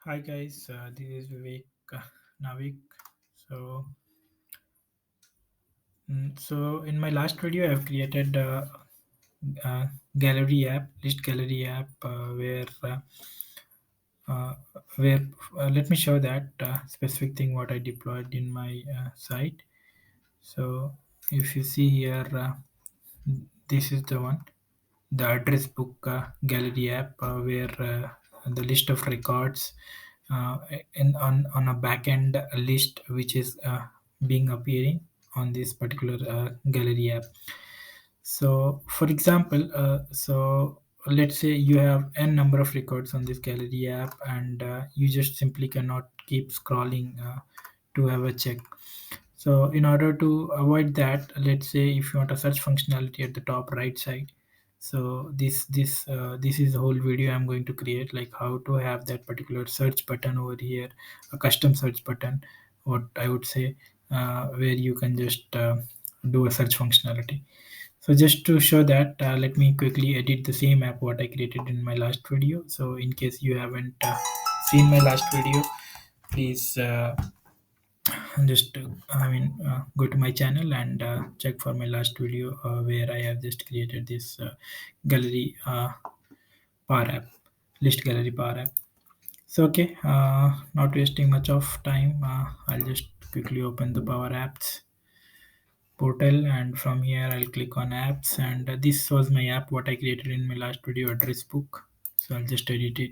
Hi guys, this is Vivek Navik. So, so in my last video, I've created a gallery app, list gallery app, uh, where let me show that specific thing what I deployed in my site. So, if you see here, this is the one, the address book gallery app, where the list of records on a backend list which is being appearing on this particular gallery app. So for example, let's say you have n number of records on this gallery app, and you just simply cannot keep scrolling to have a check. So in order to avoid that, let's say if you want a search functionality at the top right side, so this is the whole video I'm going to create, like how to have that particular search button over here, a custom search button, what I would say, where you can just do a search functionality. So just to show that, let me quickly edit the same app what I created in my last video. So in case you haven't seen my last video, please just go to my channel and check for my last video where I have just created this gallery power app, list gallery power app. So okay, not wasting much of time, I'll just quickly open the power apps portal, and from here I'll click on apps, and this was my app what I created in my last video, address book. So I'll just edit it.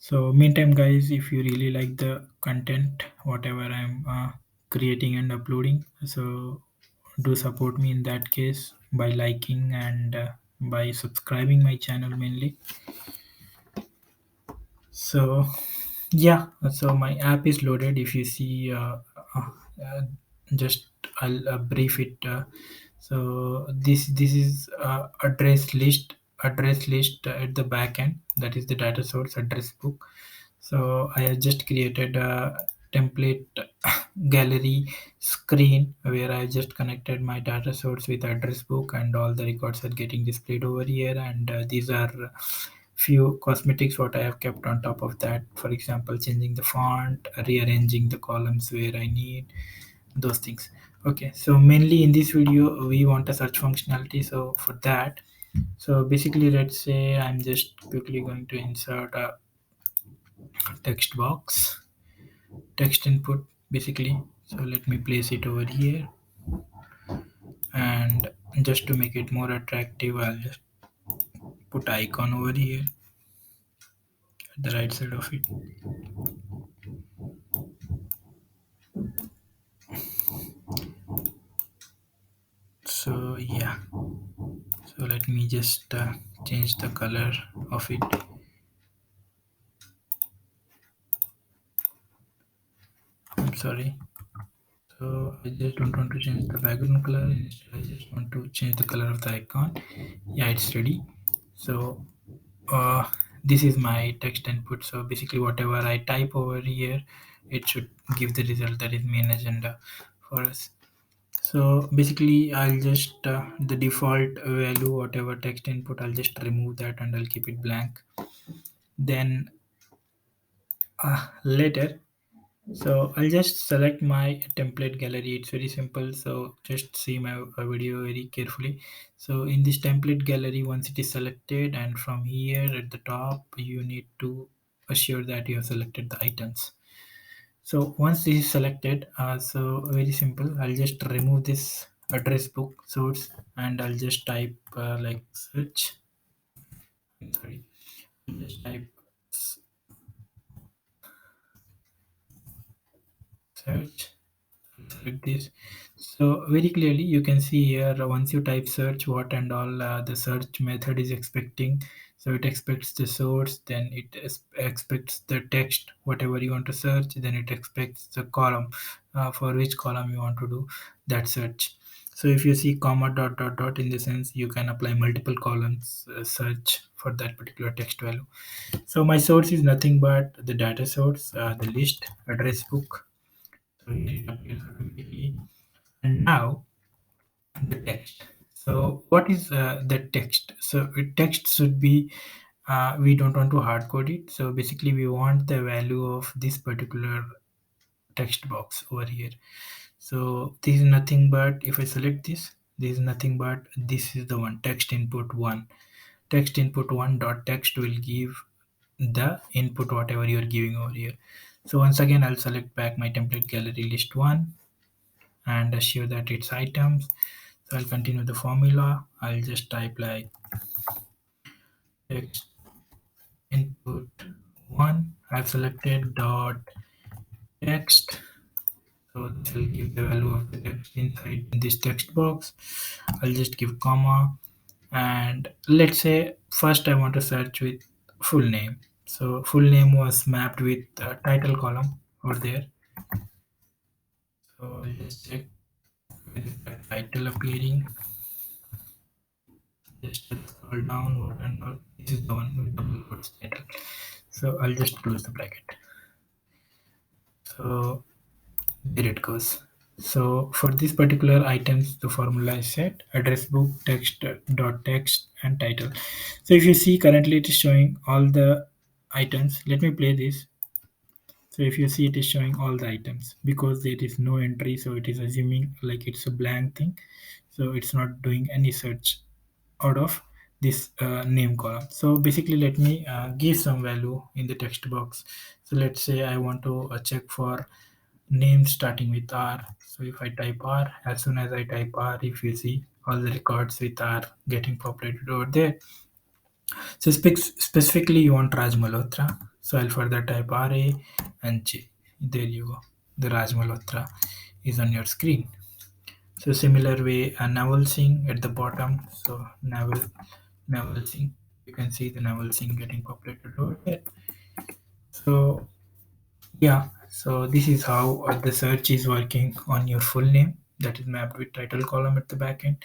So meantime guys, if you really like the content whatever I'm creating and uploading, so do support me in that case by liking and by subscribing my channel mainly. So yeah, so my app is loaded. If you see, uh, just I'll brief it. So this is address list at the back end, that is the data source address book. So I have just created a template gallery screen where I just connected my data source with address book, and all the records are getting displayed over here, and these are few cosmetics what I have kept on top of that. For example, changing the font, rearranging the columns where I need those things. Okay, so mainly in this video we want a search functionality. So for that, so basically let's say I'm just quickly going to insert a text box, text input basically. So let me place it over here, and just to make it more attractive I'll just put icon over here at the right side of it. So yeah, so let me just change the color of it. I'm sorry. So I just don't want to change the background color. Instead, I just want to change the color of the icon. Yeah, it's ready. So uh, this is my text input. So basically, whatever I type over here, it should give the result. That is main agenda for us. So basically, I'll just the default value, whatever text input, I'll just remove that and I'll keep it blank. Then later, so I'll just select my template gallery. It's very simple. So just see my video very carefully. So in this template gallery, once it is selected, and from here at the top, you need to assure that you have selected the items. So once this is selected, so very simple. I'll just remove this address book source, and I'll just type like search. Sorry, I'll just type search like this. So very clearly you can see here, once you type search what and all, the search method is expecting. So it expects the source, then expects the text whatever you want to search, then it expects the column, for which column you want to do that search. So if you see comma dot dot dot, in the sense you can apply multiple columns search for that particular text value. So my source is nothing but the data source, the list address book. So it appears automatically. And now the text. So what is the text? So text should be we don't want to hard code it. So basically we want the value of this particular text box over here. So this is nothing but, if I select this, this is nothing but this is the one, text input one. Text input one dot text will give the input whatever you're giving over here. So once again I'll select back my template gallery list one and assure that it's items. So I'll continue the formula. I'll just type like text input one. I've selected dot text. So this will give the value of the text inside this text box. I'll just give comma, and let's say first I want to search with full name. So full name was mapped with title column over there. So I'll just check with the title appearing. Just scroll down and this is the one with double quotes title. So I'll just close the bracket. So there it goes. So for this particular items, the formula is set address book text dot text and title. So if you see currently it is showing all the items. Let me play this. So if you see it is showing all the items because there is no entry, so it is assuming like it's a blank thing. So it's not doing any search out of this name column. So basically let me give some value in the text box. So let's say I want to check for names starting with R. So if I type R, as soon as I type R, if you see all the records with R getting populated over there. So specifically you want Raj Malhotra. So I'll further type RA and J. There you go. The Raj Malhotra is on your screen. So similar way, Naval Singh at the bottom. So Naval Singh. You can see the Naval Singh getting populated over there. So yeah, so this is how the search is working on your full name that is mapped with title column at the back end.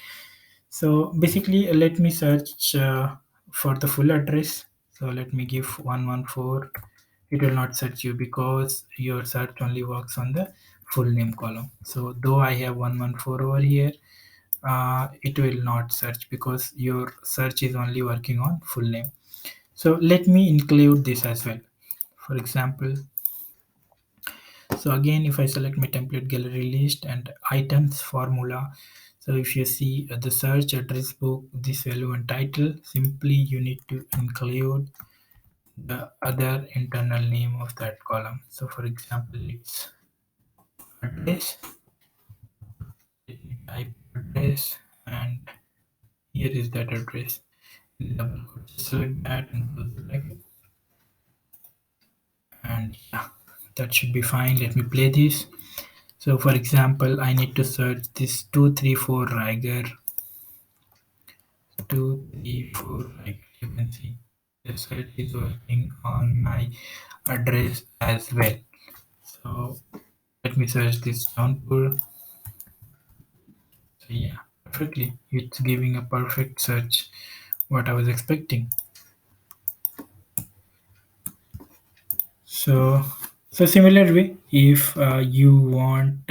So basically, let me search for the full address. So let me give 114. It will not search you because your search only works on the full name column. So though I have 114 over here, it will not search because your search is only working on full name. So let me include this as well. For example, so again, if I select my template gallery list and items formula, so if you see the search address book, this value and title, simply you need to include the other internal name of that column. So for example, it's address, let me type address, and here is that address. Double quote. Select that and close the bracket. And yeah, that should be fine. Let me play this. So for example, I need to search this 234 Riger 234 Riger. You can see the search is working on my address as well. So let me search this Jaunpur. So yeah, perfectly. It's giving a perfect search what I was expecting. So so similar way, if you want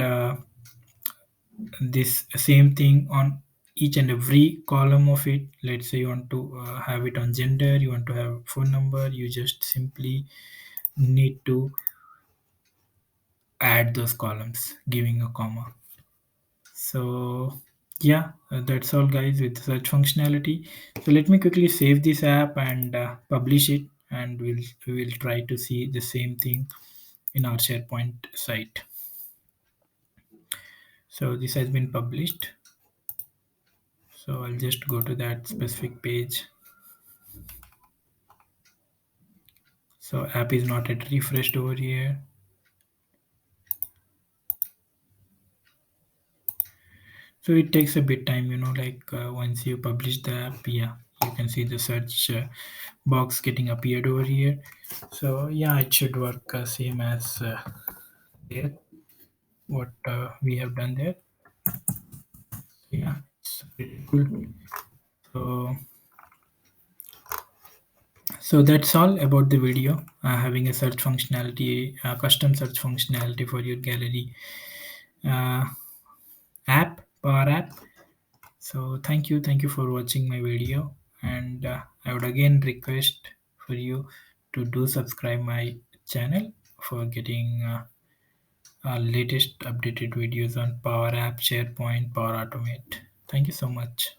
this same thing on each and every column of it, let's say you want to have it on gender, you want to have phone number, you just simply need to add those columns giving a comma. So yeah, that's all guys with the search functionality. So let me quickly save this app and publish it, and we will try to see the same thing in our SharePoint site. So this has been published. So I'll just go to that specific page. So app is not yet refreshed over here. So it takes a bit time, like once you publish the app, yeah, you can see the search box getting appeared over here. So yeah, it should work same as there, what we have done there. Yeah, it's pretty cool. So so that's all about the video, having a search functionality, custom search functionality for your gallery uh, app, power app. So thank you for watching my video, and I would again request for you to do subscribe my channel for getting latest updated videos on Power App, SharePoint, Power Automate. Thank you so much.